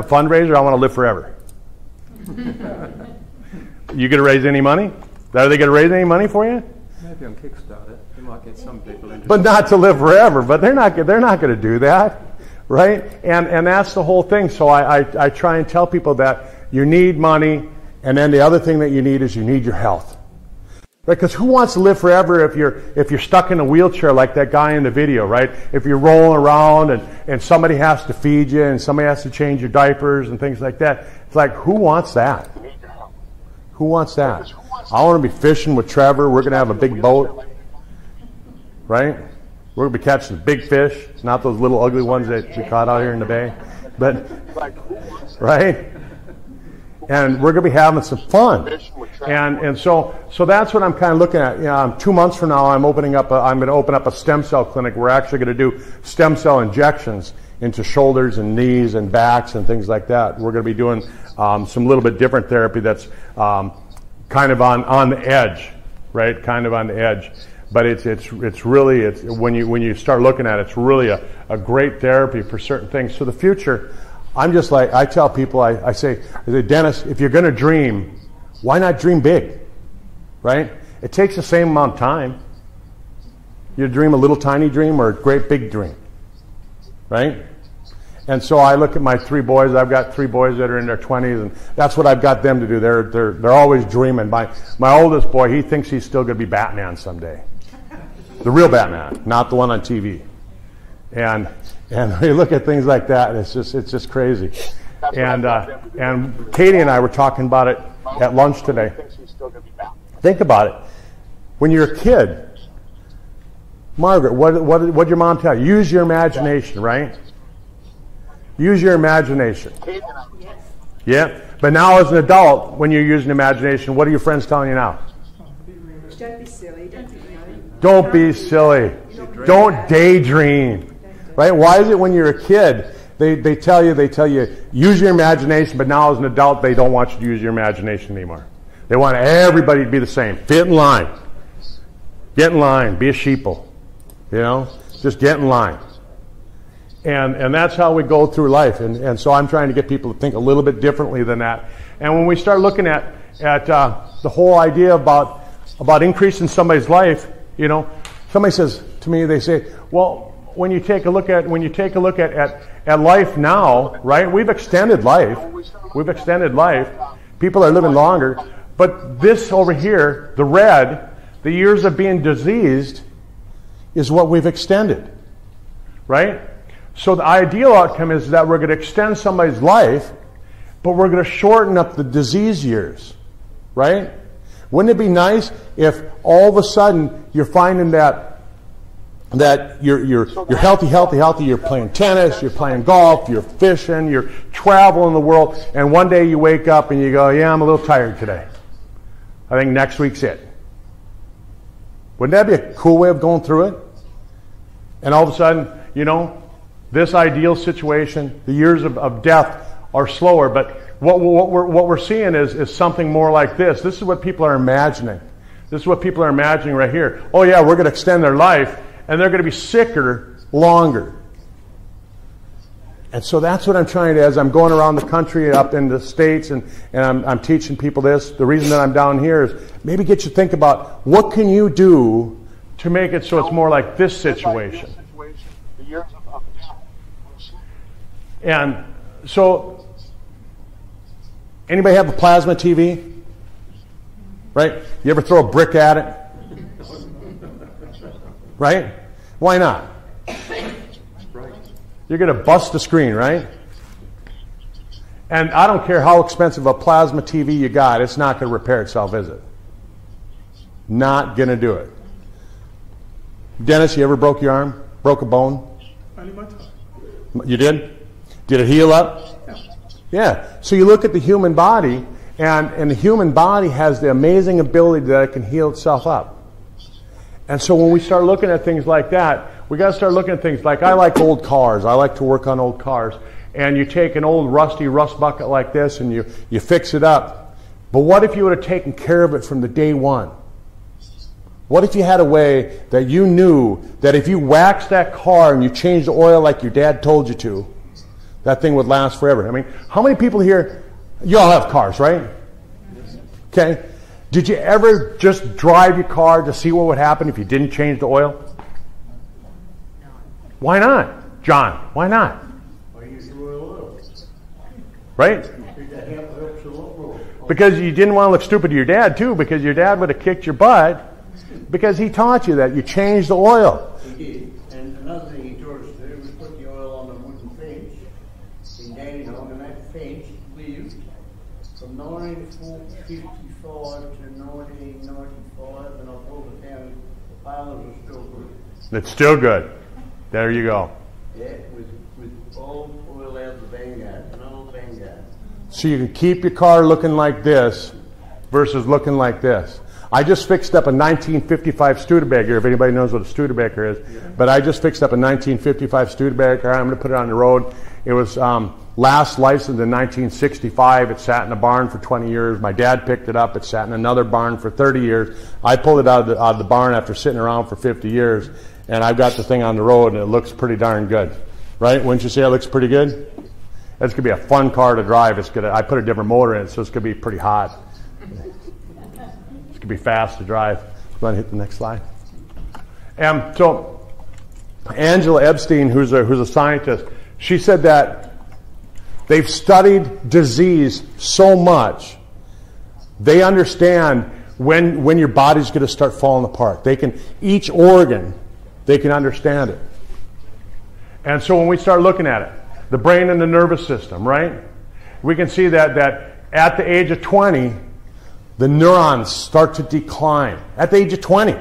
a fundraiser, I want to live forever. You going to raise any money? Are they going to raise any money for you? Maybe on Kickstarter. You might get some people interested. But not to live forever. But they're not going to do that, right? And that's the whole thing. So I try and tell people that you need money, and then the other thing that you need is you need your health. Right? Because who wants to live forever if you're stuck in a wheelchair like that guy in the video, right? If you're rolling around and somebody has to feed you and somebody has to change your diapers and things like that. It's like, who wants that? Who wants that? I want to be fishing with Trevor. We're going to have a big boat, right? We're going to be catching big fish, not those little ugly ones that we caught out here in the bay. But, right? And we're going to be having some fun. And so that's what I'm kind of looking at. You know, 2 months from now, I'm going to open up a stem cell clinic. We're actually going to do stem cell injections into shoulders and knees and backs and things like that. We're going to be doing some little bit different therapy that's kind of on the edge, right? Kind of on the edge. But it's really when you start looking at it, it's really a great therapy for certain things. So the future, I'm just like, I tell people, I say, Dennis, if you're going to dream, why not dream big, right? It takes the same amount of time. You dream a little tiny dream or a great big dream, right? And so I look at my 3 boys. I've got 3 boys that are in their 20s, and that's what I've got them to do. They're always dreaming. My oldest boy, he thinks he's still going to be Batman someday, the real Batman, not the one on TV. And we look at things like that, and it's just crazy. And Katie and I were talking about it at lunch today. Think about it. When you're a kid, Margaret, what did your mom tell you? Use your imagination, right? Use your imagination. Yeah. But now as an adult, when you're using imagination, what are your friends telling you now? Don't be silly. Don't be silly. Don't daydream. Right? Why is it when you're a kid, they tell you, use your imagination, but now as an adult, they don't want you to use your imagination anymore. They want everybody to be the same. Fit in line. Get in line. Be a sheeple. You know? Just get in line. And that's how we go through life. And so I'm trying to get people to think a little bit differently than that. And when we start looking at the whole idea about increasing somebody's life, you know, somebody says to me, they say, well, when you take a look at life now, right? We've extended life. People are living longer. But this over here, the red, the years of being diseased, is what we've extended, right? So the ideal outcome is that we're going to extend somebody's life, but we're going to shorten up the disease years, right? Wouldn't it be nice if all of a sudden you're finding that you're healthy, you're playing tennis, you're playing golf, you're fishing, you're traveling the world, and one day you wake up and you go, yeah, I'm a little tired today. I think next week's it. Wouldn't that be a cool way of going through it? And all of a sudden, you know, this ideal situation, the years of death are slower, but what we're seeing is something more like this. This is what people are imagining. This is what people are imagining right here. Oh yeah, we're going to extend their life, and they're going to be sicker longer. And so that's what I'm trying to, as I'm going around the country, up in the States, and I'm teaching people this. The reason that I'm down here is maybe get you to think about what can you do to make it so it's more like this situation. And so, anybody have a plasma TV? Right? You ever throw a brick at it? Right? Why not? You're going to bust the screen, right? And I don't care how expensive a plasma TV you got, it's not going to repair itself, is it? Not going to do it. Dennis, you ever broke your arm? Broke a bone? You did? Did it heal up? Yeah. So you look at the human body, and the human body has the amazing ability that it can heal itself up. And so when we start looking at things like that, we got to start looking at things like, I like old cars. I like to work on old cars. And you take an old rusty rust bucket like this and you fix it up. But what if you would have taken care of it from the day one? What if you had a way that you knew that if you waxed that car and you changed the oil like your dad told you to, That thing would last forever. I mean, how many people here, you all have cars, right? Okay. Did you ever just drive your car to see what would happen if you didn't change the oil? No. Why not? John, why not? I use oil. Right? That helps a lot. Because you didn't want to look stupid to your dad, too, because your dad would have kicked your butt because he taught you that you change the oil. He did. And another thing he taught us to do was put the oil on the wooden fence in Dandenong, and that fence lived from 1955 to 1995, and I brought it down, the palers are still good. It's still good. There you go. Yeah, with old oil out of the Vanguard, an old Vanguard. So you can keep your car looking like this versus looking like this. I just fixed up a 1955 Studebaker, if anybody knows what a Studebaker is. Yeah. But I just fixed up a 1955 Studebaker. I'm going to put it on the road. It was last licensed in 1965. It sat in a barn for 20 years. My dad picked it up. It sat in another barn for 30 years. I pulled it out of the barn after sitting around for 50 years. And I've got the thing on the road, and it looks pretty darn good. Right? Wouldn't you say it looks pretty good? It's going to be a fun car to drive. I put a different motor in it, so it's going to be pretty hot. It's going to be fast to drive. Go ahead and hit the next slide. And so Angela Epstein, who's a scientist, she said that they've studied disease so much, they understand when your body's going to start falling apart. Each organ, they can understand it. And so when we start looking at it, the brain and the nervous system, right? We can see that at the age of 20, the neurons start to decline. At the age of 20.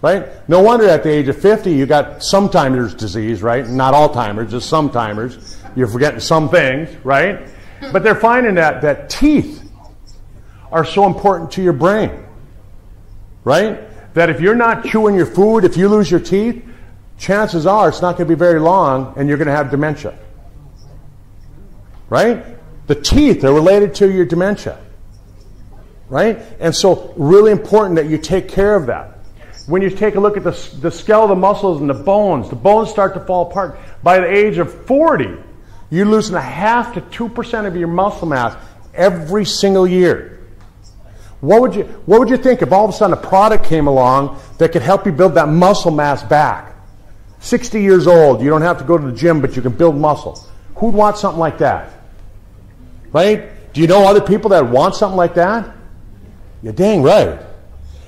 Right? No wonder at the age of 50 you got Sometimers disease, right? Not Alzheimer's, just Sometimers. You're forgetting some things, right? But they're finding that teeth are so important to your brain. Right? That if you're not chewing your food, if you lose your teeth, chances are it's not going to be very long and you're going to have dementia. Right? The teeth are related to your dementia. Right? And so really important that you take care of that. When you take a look at the skeletal muscles and the bones start to fall apart. By the age of 40, you're losing 0.5 to 2% of your muscle mass every single year. What would you think if all of a sudden a product came along that could help you build that muscle mass back? 60 years old, you don't have to go to the gym, but you can build muscle. Who'd want something like that? Right? Do you know other people that want something like that? You're dang right.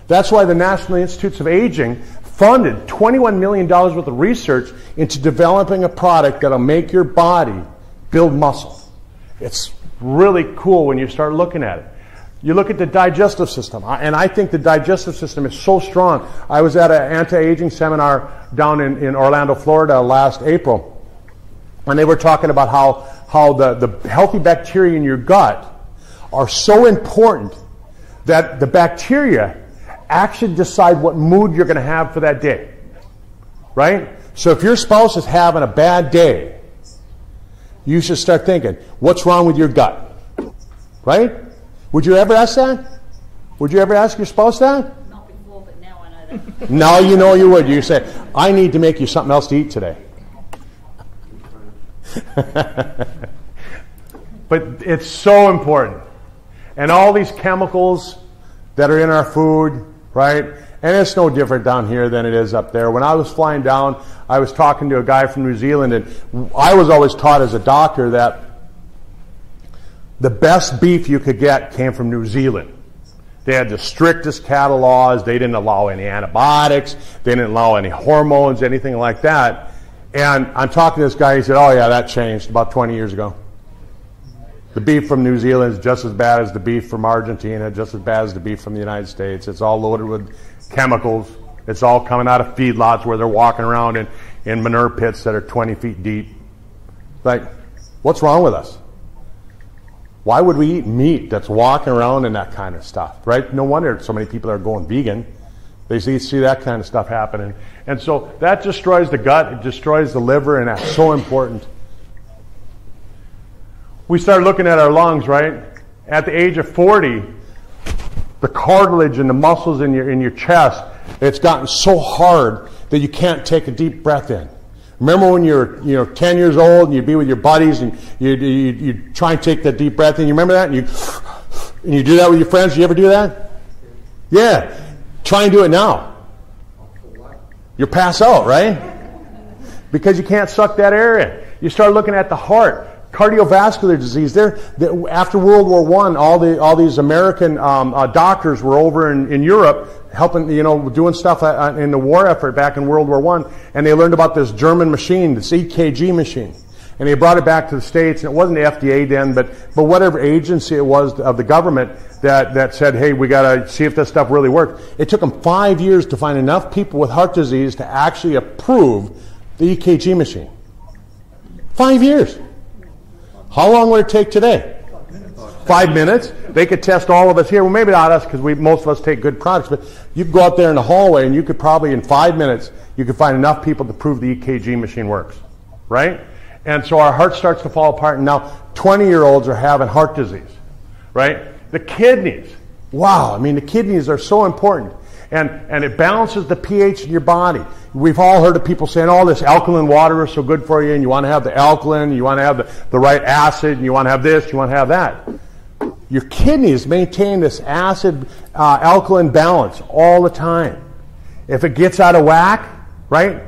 That's why the National Institutes of Aging funded $21 million worth of research into developing a product that'll make your body build muscle. It's really cool when you start looking at it. You look at the digestive system, and I think the digestive system is so strong. I was at an anti-aging seminar down in Orlando, Florida last April, and they were talking about how the healthy bacteria in your gut are so important that the bacteria actually decide what mood you're going to have for that day. Right? So if your spouse is having a bad day, you should start thinking, what's wrong with your gut? Right? Would you ever ask that? Would you ever ask your spouse that? Not before, but now I know that. Now you know you would. You say, I need to make you something else to eat today. But it's so important. And all these chemicals that are in our food, right? And it's no different down here than it is up there. When I was flying down, I was talking to a guy from New Zealand, and I was always taught as a doctor that the best beef you could get came from New Zealand. They had the strictest cattle laws. They didn't allow any antibiotics. They didn't allow any hormones, anything like that. And I'm talking to this guy. He said, oh, yeah, that changed about 20 years ago. The beef from New Zealand is just as bad as the beef from Argentina, just as bad as the beef from the United States. It's all loaded with chemicals. It's all coming out of feedlots where they're walking around in manure pits that are 20 feet deep. Like, what's wrong with us? Why would we eat meat that's walking around and that kind of stuff, right? No wonder so many people are going vegan. They see that kind of stuff happening. And so that destroys the gut, it destroys the liver, and that's so important. We start looking at our lungs, right? At the age of 40, the cartilage and the muscles in your chest, it's gotten so hard that you can't take a deep breath in. Remember when you were 10 years old and you'd be with your buddies and you'd try and take that deep breath in? You remember that? And you do that with your friends? You ever do that? Yeah. Try and do it now. You'll pass out, right? Because you can't suck that air in. You start looking at the heart. Cardiovascular disease. After World War I, all these American doctors were over in Europe helping, doing stuff in the war effort back in World War I, and they learned about this German machine, this EKG machine. And they brought it back to the States, and it wasn't the FDA then, but whatever agency it was of the government that said, hey, we got to see if this stuff really works. It took them 5 years to find enough people with heart disease to actually approve the EKG machine. 5 years. How long would it take today? 5 minutes. They could test all of us here. Well, maybe not us because most of us take good products, but you could go out there in the hallway and you could probably in 5 minutes, you could find enough people to prove the EKG machine works. Right? And so our heart starts to fall apart, and now 20-year-olds are having heart disease. Right? The kidneys. Wow. I mean, the kidneys are so important. And it balances the pH in your body. We've all heard of people saying, oh, this alkaline water is so good for you, and you want to have the alkaline, you want to have the right acid, and you want to have this, you want to have that. Your kidneys maintain this acid-alkaline balance all the time. If it gets out of whack, right?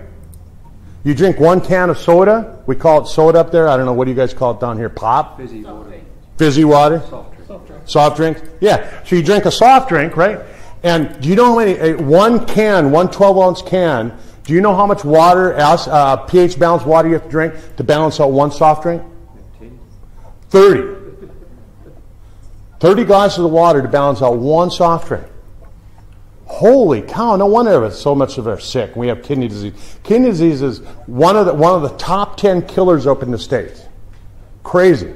You drink 1 can of soda. We call it soda up there. I don't know, what do you guys call it down here? Pop? Fizzy water. Fizzy water? Soft drink. Soft drink? Yeah. So you drink a soft drink, right? And do you know how many, 1 12-ounce can, do you know how much water, pH balanced water you have to drink to balance out 1 soft drink? 30. 30 glasses of water to balance out 1 soft drink. Holy cow, no wonder so much of us are sick. We have kidney disease. Kidney disease is one of the top 10 killers up in the States. Crazy.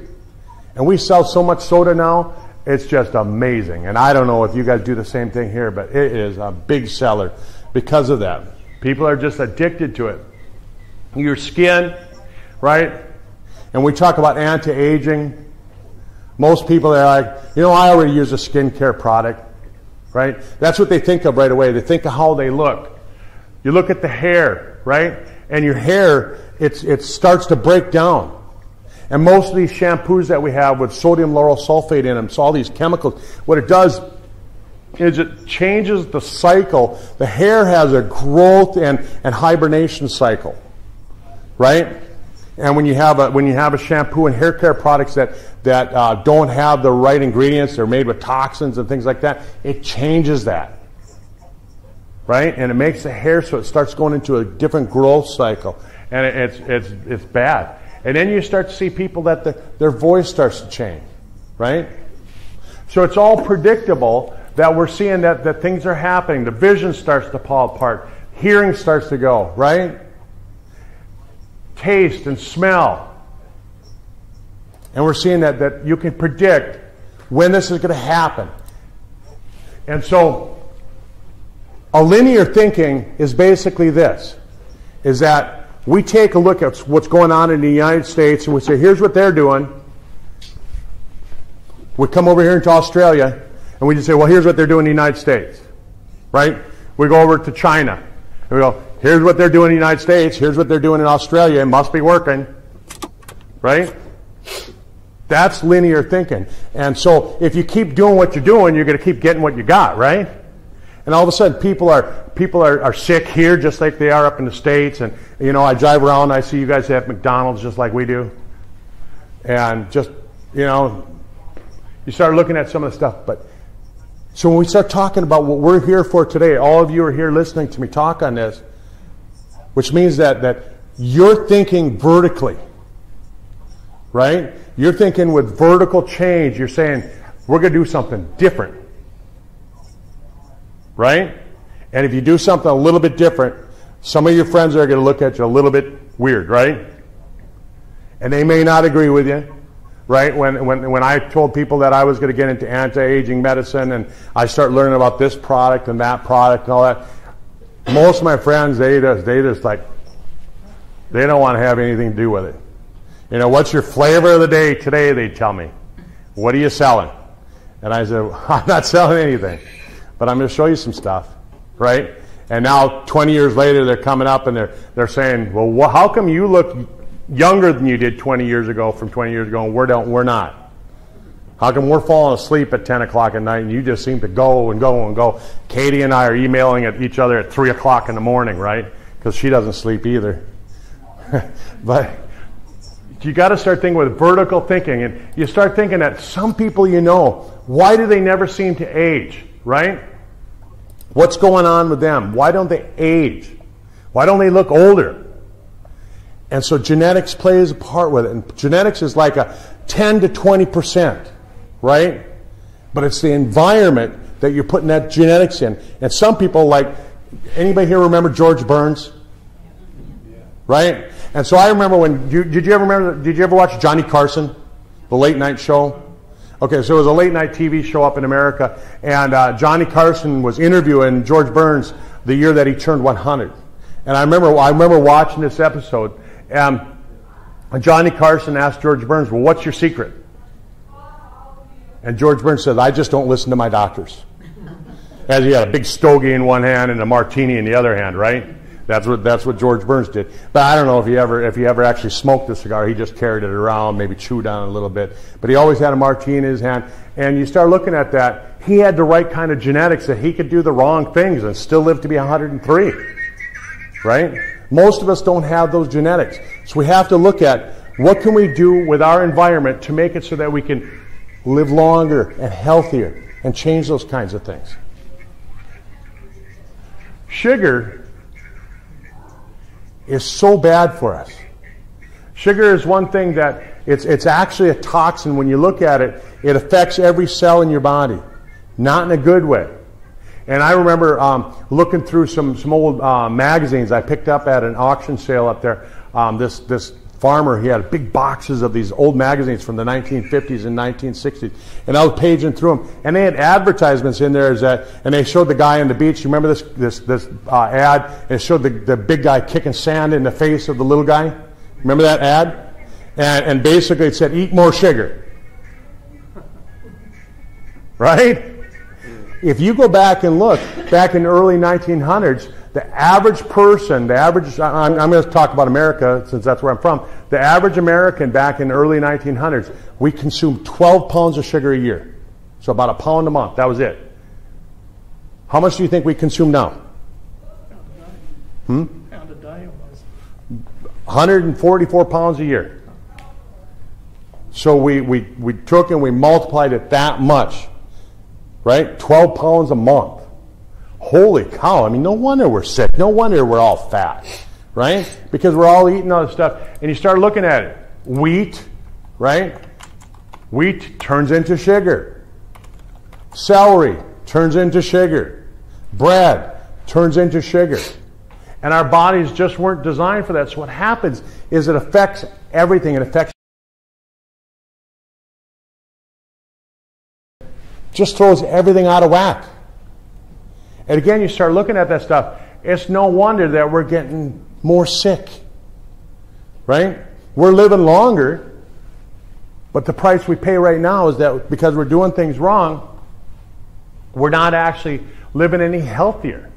And we sell so much soda now, it's just amazing. And I don't know if you guys do the same thing here, but it is a big seller because of that. People are just addicted to it. Your skin, right? And we talk about anti-aging. Most people are like, I already use a skincare product, right? That's what they think of right away. They think of how they look. You look at the hair, right? And your hair, it starts to break down. And most of these shampoos that we have with sodium lauryl sulfate in them, so all these chemicals, what it does is it changes the cycle. The hair has a growth and hibernation cycle, right? And when you have a shampoo and hair care products that don't have the right ingredients, they're made with toxins and things like that, it changes that, right? And it makes the hair so it starts going into a different growth cycle, and it's bad. And then you start to see people that their voice starts to change, right? So it's all predictable that we're seeing that things are happening. The vision starts to fall apart. Hearing starts to go, right? Taste and smell. And we're seeing that you can predict when this is going to happen. And so a linear thinking is basically this, is that we take a look at what's going on in the United States and we say, here's what they're doing. We come over here into Australia and we just say, well, here's what they're doing in the United States. Right? We go over to China and we go, here's what they're doing in the United States. Here's what they're doing in Australia. It must be working. Right? That's linear thinking. And so if you keep doing what you're doing, you're going to keep getting what you got, right? And all of a sudden people are sick here just like they are up in the States. And, I drive around and I see you guys have McDonald's just like we do. And just, you start looking at some of the stuff. But so when we start talking about what we're here for today, all of you are here listening to me talk on this, which means that you're thinking vertically, right? You're thinking with vertical change. You're saying, we're going to do something different. Right? And if you do something a little bit different, some of your friends are going to look at you a little bit weird, right? And they may not agree with you, right? When I told people that I was going to get into anti-aging medicine and I start learning about this product and that product and all that, most of my friends, they just like, they don't want to have anything to do with it. What's your flavor of the day today, they tell me. What are you selling? And I said, I'm not selling anything. But I'm going to show you some stuff, right? And now 20 years later, they're coming up and they're saying, well, how come you look younger than you did 20 years ago from 20 years ago, and we're not? How come we're falling asleep at 10 o'clock at night and you just seem to go and go and go? Katie and I are emailing at each other at 3 o'clock in the morning, right? Because she doesn't sleep either. But you got to start thinking with vertical thinking, and you start thinking that some people you know, why do they never seem to age, right? What's going on with them? Why don't they age? Why don't they look older? And so genetics plays a part with it. And genetics is like a 10 to 20%, right? But it's the environment that you're putting that genetics in. And some people, like, anybody here remember George Burns? Right? And so I remember when, did you ever watch Johnny Carson, the late night show? Okay, so it was a late night TV show up in America, and Johnny Carson was interviewing George Burns the year that he turned 100. And I remember watching this episode, and Johnny Carson asked George Burns, well, what's your secret? And George Burns said, I just don't listen to my doctors. As he had a big stogie in one hand and a martini in the other hand, right? That's what George Burns did. But I don't know if he ever actually smoked a cigar. He just carried it around, maybe chewed on it a little bit. But he always had a martini in his hand. And you start looking at that, he had the right kind of genetics that he could do the wrong things and still live to be 103. Right? Most of us don't have those genetics. So we have to look at what can we do with our environment to make it so that we can live longer and healthier and change those kinds of things. Sugar is so bad for us. Sugar is one thing that it's actually a toxin. When you look at it, it affects every cell in your body, not in a good way. And I remember looking through some old magazines I picked up at an auction sale up there. This farmer, he had big boxes of these old magazines from the 1950s and 1960s, and I was paging through them, and they had advertisements in there, and they showed the guy on the beach. You remember this ad? And it showed the big guy kicking sand in the face of the little guy. Remember that ad? And basically it said, eat more sugar. Right? If you go back and look, back in the early 1900s, the average person, I'm going to talk about America since that's where I'm from, the average American back in the early 1900s, we consumed 12 pounds of sugar a year. So about a pound a month. That was it. How much do you think we consume now? Pound a day was 144 pounds a year. So we took and we multiplied it that much. Right? 12 pounds a month. Holy cow. I mean, no wonder we're sick. No wonder we're all fat. Right? Because we're all eating all this stuff. And you start looking at it. Wheat, right? Wheat turns into sugar. Celery turns into sugar. Bread turns into sugar. And our bodies just weren't designed for that. So what happens is it affects everything. It affects, just throws everything out of whack. And again, you start looking at that stuff. It's no wonder that we're getting more sick. Right? We're living longer, but the price we pay right now is that because we're doing things wrong, we're not actually living any healthier.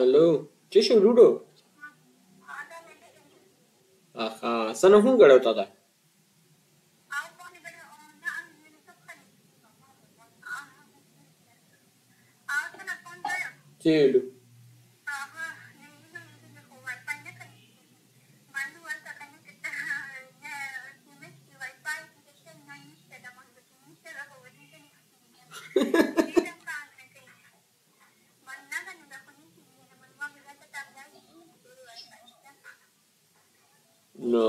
Hello चेशो लूडो आहा सनो phone गड़ो था चेलू नो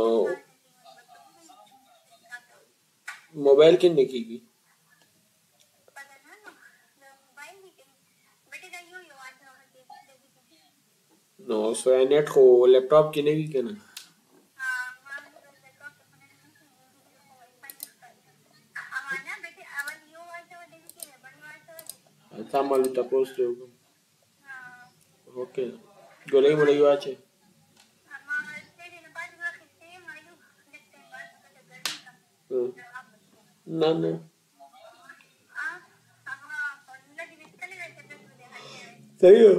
mobile की निकी नो सो नेट को लैपटॉप की नहीं की ना अच्छा मालूम था पोस्ट होगा ओके गोले मोले यो आचे ना ना सही हो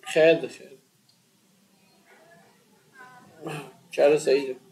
खैर खैर चलो सही है